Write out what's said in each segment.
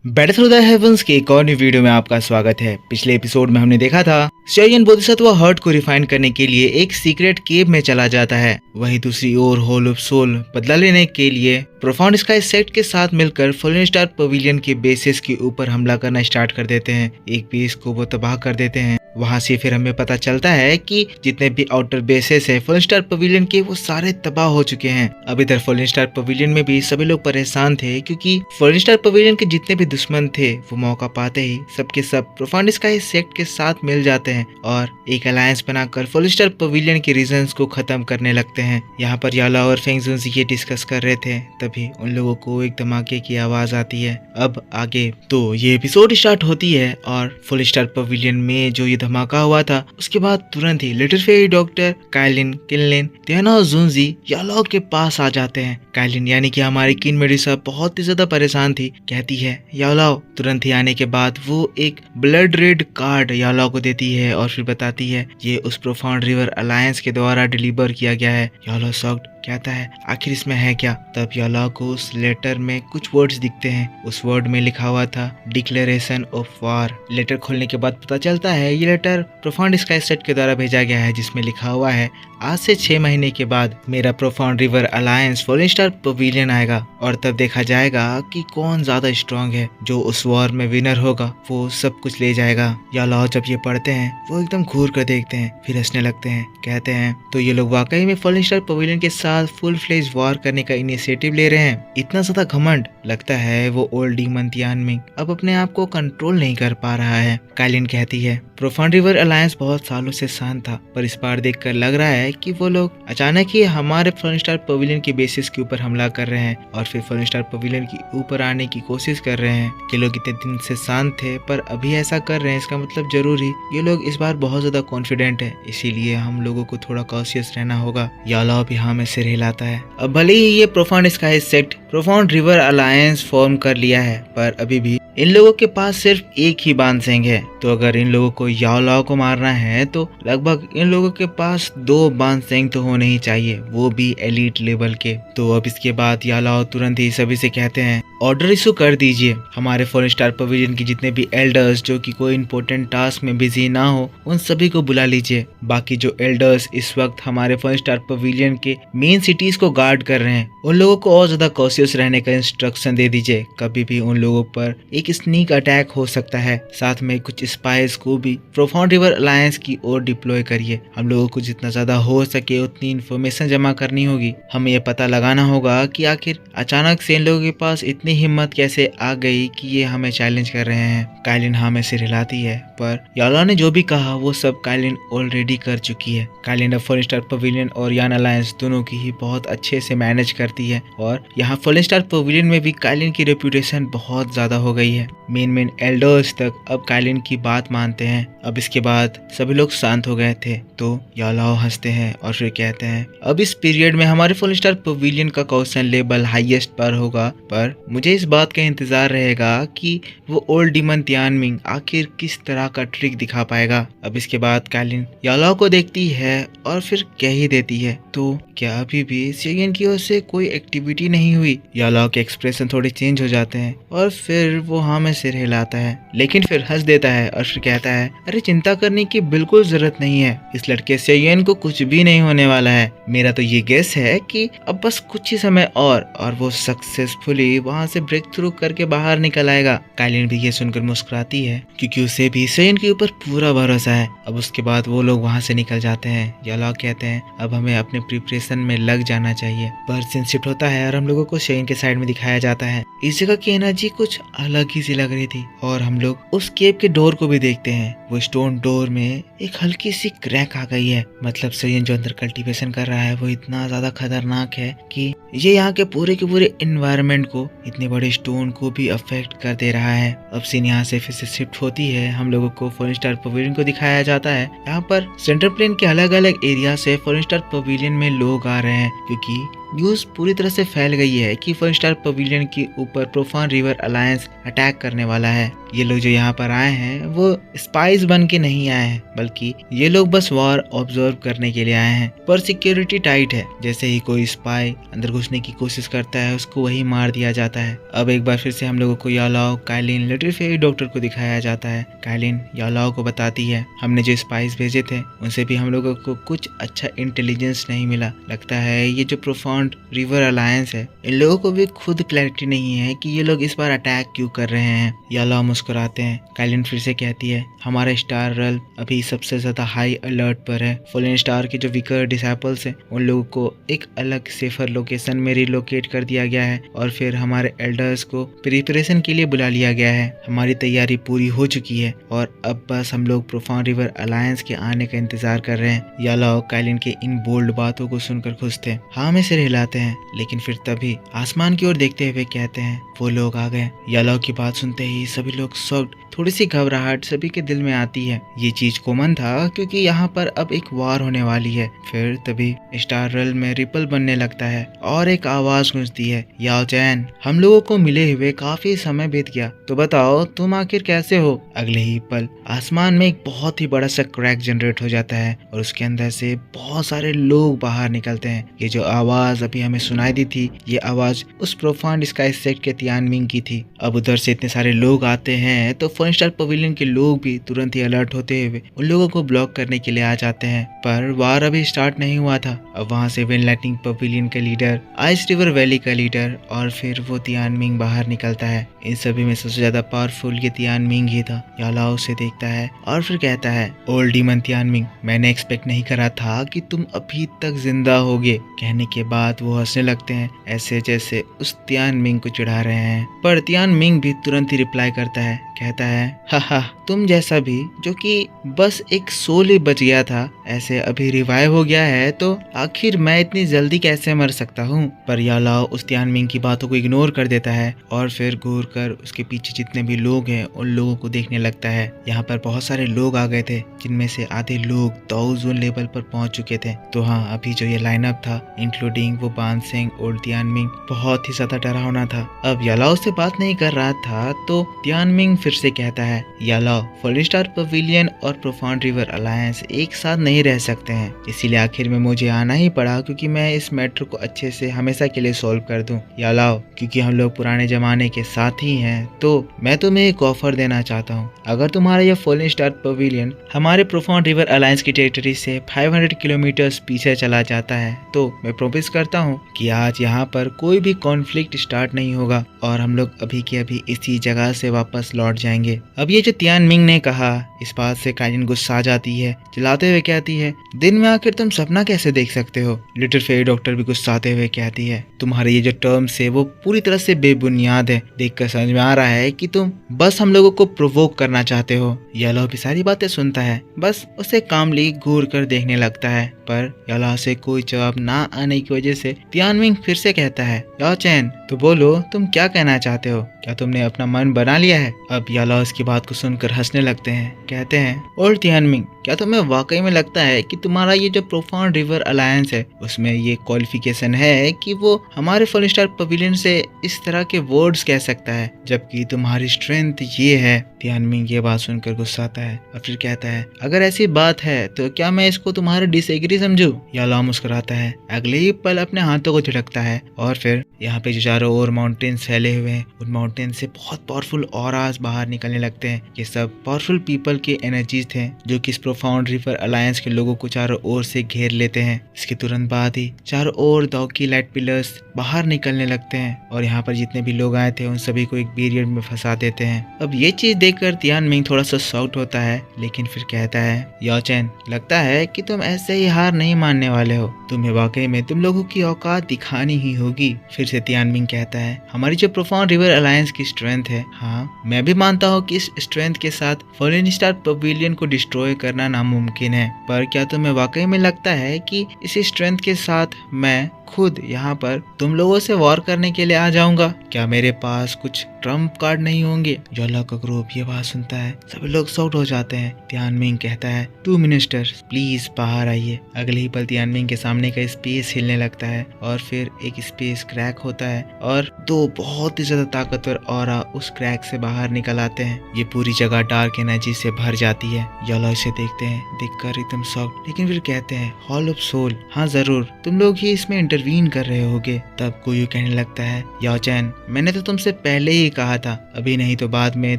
Battle through the heavens के एक और नई वीडियो में आपका स्वागत है। पिछले एपिसोड में हमने देखा था शयन बोधिसत्व हर्ट को रिफाइन करने के लिए एक सीक्रेट केव में चला जाता है। वहीं दूसरी ओर होल ऑफ सोल बदला लेने के लिए प्रोफाउंड स्काई सेक्ट के साथ मिलकर फॉलन स्टार पवेलियन के बेसिस के ऊपर हमला करना स्टार्ट कर देते हैं। एक बेस को वो तबाह कर देते हैं। वहां से फिर हमें पता चलता है कि जितने भी आउटर बेसेस है फॉलन स्टार पवेलियन के वो सारे तबाह हो चुके हैं। अब इधर फॉलन स्टार पवेलियन में भी सभी लोग परेशान थे क्योंकि फॉलन स्टार पवेलियन के जितने भी दुश्मन थे वो मौका पाते ही सबके सब प्रोफाउंड स्काई सेक्ट के साथ मिल जाते हैं और एक अलायंस बनाकर फॉलन स्टार पवेलियन के रीजन्स को खत्म करने लगते हैं। यहाँ पर याला और फेंगजुन ये डिस्कस कर रहे थे, तभी उन लोगों को एक धमाके की आवाज आती है। अब आगे तो ये एपिसोड स्टार्ट होती है और फॉलन स्टार पवेलियन में जो धमाका हुआ था उसके बाद तुरंत ही little fairy doctor Kaelin, किनलिन, Tiana और जुनजी यालाओ के पास आ जाते हैं। काइलिन यानी कि हमारी किन मेडुसा बहुत ही ज्यादा परेशान थी। कहती है यालाओ। तुरंत ही आने के बाद वो एक ब्लड रेड कार्ड यालाओ को देती है और फिर बताती है ये उस प्रोफाउंड रिवर अलायंस के द्वारा डिलीवर किया गया है। यालाओ शॉक्ड कहता है आखिर इसमें है क्या। तब यालाओ को उस लेटर में कुछ वर्ड्स दिखते हैं। उस वर्ड में लिखा हुआ था डिक्लेरेशन ऑफ वार। लेटर खोलने के बाद पता चलता है ये लेटर प्रोफाउंड स्काई सेक्ट के द्वारा भेजा गया है, जिसमें लिखा हुआ है आज से 6 महीने के बाद मेरा profound river alliance fallen star pavilion आएगा और तब देखा जाएगा कि कौन ज्यादा स्ट्रांग है। जो उस वॉर में विनर होगा वो सब कुछ ले जाएगा। यालाओ जब ये पढ़ते हैं वो एकदम घूर कर देखते हैं, फिर हंसने लगते हैं। कहते हैं तो ये लोग वाकई में फॉलन स्टार पवेलियन के साथ फुल फ्लेज वॉर करने का इनिशिएटिव ले रहे हैं। इतना ज्यादा घमंड। लगता है वो ओल्ड डीमन तियानमिंग अब अपने आप को कंट्रोल नहीं कर पा रहा है। काइलिन कहती है प्रोफाउंड रिवर अलायंस बहुत सालों से शांत था, पर इस बार देखकर लग रहा है कि वो लोग अचानक ही हमारे फॉलन स्टार पवेलियन के बेसिस के ऊपर हमला कर रहे हैं और फिर फॉलन स्टार पवेलियन के ऊपर आने की कोशिश कर रहे हैं। ये लोग इतने दिन से शांत थे पर अभी ऐसा कर रहे हैं, इसका मतलब जरूर ही ये लोग इस बार बहुत ज्यादा कॉन्फिडेंट है, इसीलिए हम लोगों को थोड़ा कॉशियस रहना होगा। यालाओ भी हाँ में सिर हिलाता है। अब भले ही ये profound sky sect profound river alliance form कर लिया है, पर अभी भी इन लोगों के पास सिर्फ एक ही बानसेंग है। तो अगर इन लोगों को यालाओ को मारना है तो लगभग इन लोगों के पास 2 बानसेंग तो होने ही चाहिए, वो भी एलीट लेवल के। तो अब इसके बाद यालाओ तुरंत ही सभी से कहते हैं ऑर्डर इशू कर दीजिए। हमारे फॉलन स्टार पवेलियन की जितने भी एल्डर्स जो कि कोई इंपॉर्टेंट टास्क में बिजी ना हो उन सभी को बुला लीजिए। बाकी जो एल्डर्स इस वक्त हमारे फॉलन स्टार पवेलियन के मेन सिटीज को गार्ड कर रहे हैं उन लोगों को और ज्यादा कॉशियस रहने का इंस्ट्रक्शन दे दीजिए। कभी भी उन लोगों पर एक स्नीक अटैक हो सकता है। साथ में कुछ स्पाइस को भी प्रोफाउंड रिवर अलायंस की ओर डिप्लॉय करिए। हम लोगों को जितना ज्यादा हो सके उतनी इन्फॉर्मेशन जमा करनी होगी। हमें ये पता लगाना होगा कि आखिर अचानक से इन लोगों के पास इतनी हिम्मत कैसे आ गई कि ये हमें चैलेंज कर रहे हैं। काइलिन हाँ में सिर हिलाती है, पर यालाओ ने जो भी कहा वो सब काइलिन ऑलरेडी कर चुकी है। काइलिन अब फॉलन स्टार पवेलियन और यान अलायंस दोनों की ही बहुत अच्छे से मैनेज करती है और यहाँ फॉलन स्टार पवेलियन में भी काइलिन की रेपुटेशन बहुत ज्यादा हो गई है। मेन एल्डर्स तक अब काइलिन की बात मानते हैं। अब इसके बाद सभी लोग शांत हो गए थे तो यालाओ हंसते हैं और फिर कहते हैं अब इस पीरियड में हमारे फॉलन स्टार पवेलियन का क्वेश्चन लेवल हाईएस्ट पर होगा, पर मुझे इस बात का इंतजार रहेगा कि वो ओल्ड डीमन तियानमिंग आखिर किस तरह का ट्रिक दिखा पाएगा। अब इसके बाद काइलिन यालाओ को देखती है और फिर कह ही देती है तो क्या अभी भी शयन की ओर से कोई एक्टिविटी नहीं हुई। यालाओ के एक्सप्रेशन थोड़े चेंज हो जाते हैं और फिर वो हाँ में सिर हिलाता है, लेकिन फिर हंस देता है और फिर कहता है अरे चिंता करने की बिल्कुल जरूरत नहीं है, इस लड़के शयन को कुछ भी नहीं होने वाला है। मेरा तो ये गेस है कि अब बस कुछ ही समय और वो सक्सेसफुली वहाँ से ब्रेक थ्रू करके बाहर निकल आएगा। काइलिन भी ये सुनकर मुस्कुराती है क्योंकि उसे भी शयन के ऊपर पूरा भरोसा है। अब उसके बाद वो लोग वहाँ से निकल जाते हैं। यालाओ कहते हैं अब हमें अपने प्रिपरेशन में लग जाना चाहिए। पर सीन शिफ्ट होता है और हम लोगों को शयन के साइड में दिखाया जाता है। इस जगह की एनर्जी कुछ अलग ही सी लग रही थी और हम लोग उस केव के डोर को भी देखते हैं। वो स्टोन डोर में एक हल्की सी क्रैक आ गई है। मतलब शयन जो अंदर कल्टीवेशन कर रहा है वो इतना ज्यादा खतरनाक है कि ये यहाँ के पूरे एनवायरनमेंट को, इतने बड़े स्टोन को भी अफेक्ट कर दे रहा है। अब सीन यहाँ से फिर से शिफ्ट होती है। हम लोगों को फॉलन स्टार पवेलियन को दिखाया जाता है। यहाँ पर सेंट्रल प्लेन के अलग अलग एरिया से फॉलन स्टार पवेलियन में लोग आ रहे हैं क्योंकि न्यूज पूरी तरह से फैल गई है कि 4 स्टार पवेलियन के ऊपर प्रोफान रिवर अलायंस अटैक करने वाला है। ये लोग जो यहाँ पर आए हैं वो स्पाइस बन के नहीं आए हैं, बल्कि ये लोग बस वॉर ऑब्जर्व करने के लिए आए हैं। पर सिक्योरिटी टाइट है, जैसे ही कोई स्पाई अंदर घुसने की कोशिश करता है उसको वही मार दिया जाता है। अब एक बार फिर से हम लोगों को यालाओ, काइलिन, लिटिल फेरी डॉक्टर को दिखाया जाता है। काइलिन यालाओ को बताती है हमने जो स्पाइस भेजे थे उनसे भी हम लोगों को कुछ अच्छा इंटेलिजेंस नहीं मिला। लगता है ये जो प्रोफाउंड रिवर अलायंस है इन लोगों को भी खुद क्लैरिटी नहीं है कि ये लोग इस बार अटैक क्यों कर रहे हैं। यालाओ मुस्कुराते हैं। काइलिन फिर से कहती है हमारा स्टार रल अभी सबसे ज्यादा हाई अलर्ट पर है। फॉलन स्टार के जो वीकर डिसाइपल्स हैं उन लोगों को एक अलग सेफर लोकेशन में रिलोकेट कर दिया गया है और फिर हमारे एल्डर्स को प्रिपरेशन के लिए बुला लिया गया है। हमारी तैयारी पूरी हो चुकी है और अब बस हम लोग प्रोफाउंड रिवर अलायंस के आने का इंतजार कर रहे हैं। यालाओ काइलिन के इन बोल्ड बातों को सुनकर खुश थे। हाँ में सिर हिलाते हैं, लेकिन फिर तभी आसमान की ओर देखते हुए कहते हैं वो लोग आ गए। यालाओ की बात सुनते ही सभी लोग शॉक्ड, थोड़ी सी घबराहट सभी के दिल में आती है। ये चीज कॉमन था क्योंकि यहाँ पर अब एक वार होने वाली है। फिर तभी स्टार रल में रिपल बनने लगता है और एक आवाज गूंजती है, याओ चैन हम लोगों को मिले हुए काफी समय बीत गया, तो बताओ तुम आखिर कैसे हो। अगले ही पल आसमान में एक बहुत ही बड़ा सा क्रैक जनरेट हो जाता है और उसके अंदर से बहुत सारे लोग बाहर निकलते हैं। ये जो आवाज अभी हमें सुनाई दी थी ये आवाज उस प्रोफाउंड स्काई सेक्ट के तियानमिंग की थी। अब उधर से इतने सारे लोग आते हैं तो 4 स्टार पवेलियन के लोग भी तुरंत ही अलर्ट होते हुए उन लोगों को ब्लॉक करने के लिए आ जाते हैं। पर वार अभी स्टार्ट नहीं हुआ था। अब वहाँ से विंड लाइटनिंग पवेलियन का लीडर, आइस रिवर वैली का लीडर और फिर वो तियानमिंग बाहर निकलता है। इन सभी में सबसे ज्यादा पावरफुल ये तियानमिंग ही था। यालाओ से देखता है और फिर कहता है ओल्ड डीमन तियानमिंग मैंने एक्सपेक्ट नहीं करा था कि तुम अभी तक जिंदा होगे। कहने के बाद वो हंसने लगते हैं, ऐसे जैसे उस तियानमिंग को चिढ़ा रहे हैं। पर तियानमिंग भी तुरंत ही रिप्लाई करता है, कहता है हा तुम जैसा भी जो कि बस एक सोल ही बच गया था ऐसे अभी रिवाइव हो गया है, तो आखिर मैं इतनी जल्दी कैसे मर सकता हूँ। पर यालाओ उस तियानमिंग की बातों को इग्नोर कर देता है और फिर घूर कर उसके पीछे जितने भी लोग हैं उन लोगों को देखने लगता है। यहाँ पर बहुत सारे लोग आ गए थे जिनमें से आधे लोग दाओजोन लेवल पर पहुंच चुके थे। तो हाँ अभी जो ये लाइनअप था इंक्लूडिंग वो बानसेंग और तियानमिंग बहुत ही ज्यादा डरावना था। अब यालाओ से बात नहीं कर रहा था तो तियानमिंग फिर से कहता है यालाओ 4 स्टार पवेलियन और प्रोफाउंड रिवर अलायंस एक साथ नहीं रह सकते हैं, इसीलिए आखिर में मुझे आना ही पड़ा क्योंकि मैं इस मैटर को अच्छे से हमेशा के लिए सॉल्व कर दूं। यालाओ क्योंकि हम लोग पुराने जमाने के साथी हैं तो मैं तुम्हें एक ऑफर देना चाहता हूँ। अगर तुम्हारा यह 4 स्टार पवेलियन हमारे प्रोफाउंड रिवर अलायंस की टेरिटरी से 500 किलोमीटर पीछे चला जाता है तो मैं प्रॉमिस करता हूँ कि आज यहाँ पर कोई भी कॉन्फ्लिक्ट स्टार्ट नहीं होगा और हम लोग अभी के अभी इसी जगह से वापस लौट जाएंगे। अब ये जो तियानमिंग ने कहा इस बात से काइलिन गुस्सा आ जाती है, चिल्लाते हुए कहती है दिन में आखिर तुम सपना कैसे देख सकते हो। लिटिल फेरी डॉक्टर भी गुस्साते हुए कहती है तुम्हारे ये जो टर्म्स है वो पूरी तरह से बेबुनियाद है, देखकर समझ में आ रहा है कि तुम बस हम लोगों को प्रोवोक करना चाहते हो। यालाओ भी सारी बातें सुनता है, बस उसे कामली घूर कर देखने लगता है। पर यालाओ से कोई जवाब ना आने की वजह से तियानमिंग फिर से कहता है याओ चैन तो बोलो तुम क्या कहना चाहते हो, क्या तुमने अपना मन बना लिया है। अब यालाओ इसकी बात को सुनकर हंसने लगते हैं, कहते हैं ओल्ड तियानमिंग क्या तुम्हें वाकई में लगता है कि तुम्हारा ये जो प्रोफाउंड रिवर अलायंस है उसमें ये क्वालिफिकेशन है कि वो हमारे 4 स्टार पवेलियन से इस तरह के वर्ड्स कह सकता है, जबकि तुम्हारी स्ट्रेंथ ये है। तियानमिंग ये बात सुनकर गुस्साता है और फिर कहता है अगर ऐसी बात है तो क्या मैं इसको तुम्हारा डिसएग्री समझूं। यालाओ मुस्कुराता है, अगले ही पल अपने हाथों को झटकता है और फिर यहाँ पे जो चारों ओर माउंटेन्स फैले हुए हैं उन माउंटेन से बहुत पावरफुल ऑरास बाहर निकलने लगते हैं। ये सब पावरफुल पीपल के एनर्जीज थे जो कि इस प्रोफाउंड रिवर अलायंस के लोगों को चारों ओर से घेर लेते हैं। इसके तुरंत बाद ही चारों ओर दाओकी लाइट पिलर्स बाहर निकलने लगते हैं और यहाँ पर जितने भी लोग आए थे उन सभी को एक बैरियर में फंसा देते हैं। अब ये चीज देखकर तियानमिंग थोड़ा सा शॉक्ड होता है, लेकिन फिर कहता है याओ चैन लगता है कि तुम ऐसे ही हार नहीं मानने वाले हो, तुम्हें वाकई में तुम लोगों की औकात दिखानी ही होगी। फिर से तियानमिंग कहता है हमारी जो प्रोफाउंड रिवर अलायंस की स्ट्रेंथ है, हाँ मैं भी मानता हूँ कि इस स्ट्रेंथ के साथ 4 स्टार पवेलियन को डिस्ट्रॉय करना नामुमकिन है, पर क्या तुम्हें वाकई में लगता है कि इस स्ट्रेंथ के साथ मैं खुद यहाँ पर तुम लोगों से वॉर करने के लिए आ जाऊंगा? क्या मेरे पास कुछ ट्रम्प कार्ड नहीं होंगे? योला का ग्रुप ये बात सुनता है, सभी लोग शॉक्ड हो जाते हैं। तियानमिंग कहता है, 2 मिनिस्टर प्लीज बाहर आइए। अगले ही पल तियानमिंग के सामने का स्पेस हिलने लगता है और फिर एक स्पेस क्रैक होता है और 2 बहुत ही ज्यादा ताकतवर ऑरा उस क्रैक से बाहर निकल आते हैं। ये पूरी जगह डार्क एनर्जी से भर जाती है। योला इसे देखते हैं, देखकर एकदम शॉक्ड, लेकिन फिर कहते हैं, हॉल ऑफ सोल, हाँ जरूर, तुम लोग ही इसमें इंटरवीन कर रहे होगे। तब गुयू कहने लगता है, याओ चैन, मैंने तो तुमसे पहले ही कहा था, अभी नहीं तो बाद में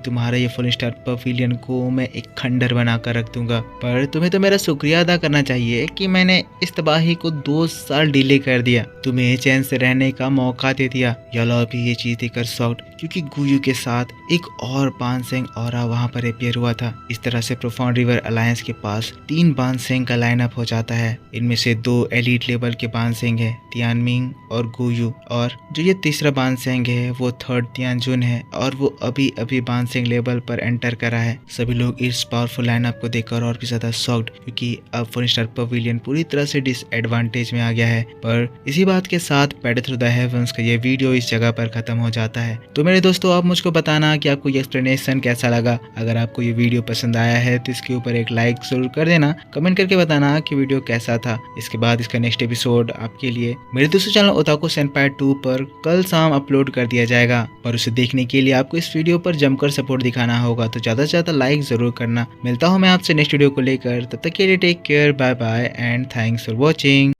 तुम्हारा ये फुल स्टार पवेलियन को मैं एक खंडर बनाकर रख दूंगा। पर तुम्हें तो मेरा शुक्रिया अदा करना चाहिए कि मैंने इस तबाही को 2 साल डिले कर दिया, तुम्हें चैन से रहने का मौका दे दिया। योला भी ये चीज देखकर शॉक्ड, क्योंकि गुयू के साथ एक और बानसेंग ऑरा वहां पर अपीयर हुआ था। इस तरह से प्रोफाउंड रिवर अलायंस के पास 3 बानसेंग का लाइनअप हो जाता है। इनमें से 2 एलीट लेवल के बानसेंग है, तियानमिंग और गुयू, और जो ये तीसरा बानसेंग है वो थर्ड तियानजुन है और वो अभी अभी बानसेंग लेवल पर एंटर करा है। सभी लोग इस पावरफुल लाइनअप को देखकर और भी ज्यादा शॉक्ड, क्योंकि अब 4 स्टार पवेलियन पूरी तरह से डिसएडवांटेज में आ गया है। पर इसी बात के साथ पैड थ्रू द हेवंस का ये वीडियो इस जगह पर खत्म हो जाता है। तो मेरे दोस्तों, आप मुझको बताना कि आपको ये एक्सप्लेनेशन कैसा लगा। अगर आपको ये वीडियो पसंद आया है तो इसके ऊपर एक लाइक जरूर कर देना, कमेंट करके बताना कि वीडियो कैसा था। इसके बाद इसका नेक्स्ट एपिसोड आपके लिए मेरे दूसरे चैनल ओताकू सेनपाई 2 पर कल शाम अपलोड कर दिया जाएगा, और उसे देखने के लिए आपको इस वीडियो पर जमकर सपोर्ट दिखाना होगा। तो ज्यादा से ज्यादा लाइक जरूर करना। मिलता हूँ मैं आपसे नेक्स्ट वीडियो को लेकर, तब तक के लिए take care, bye bye and thanks for watching.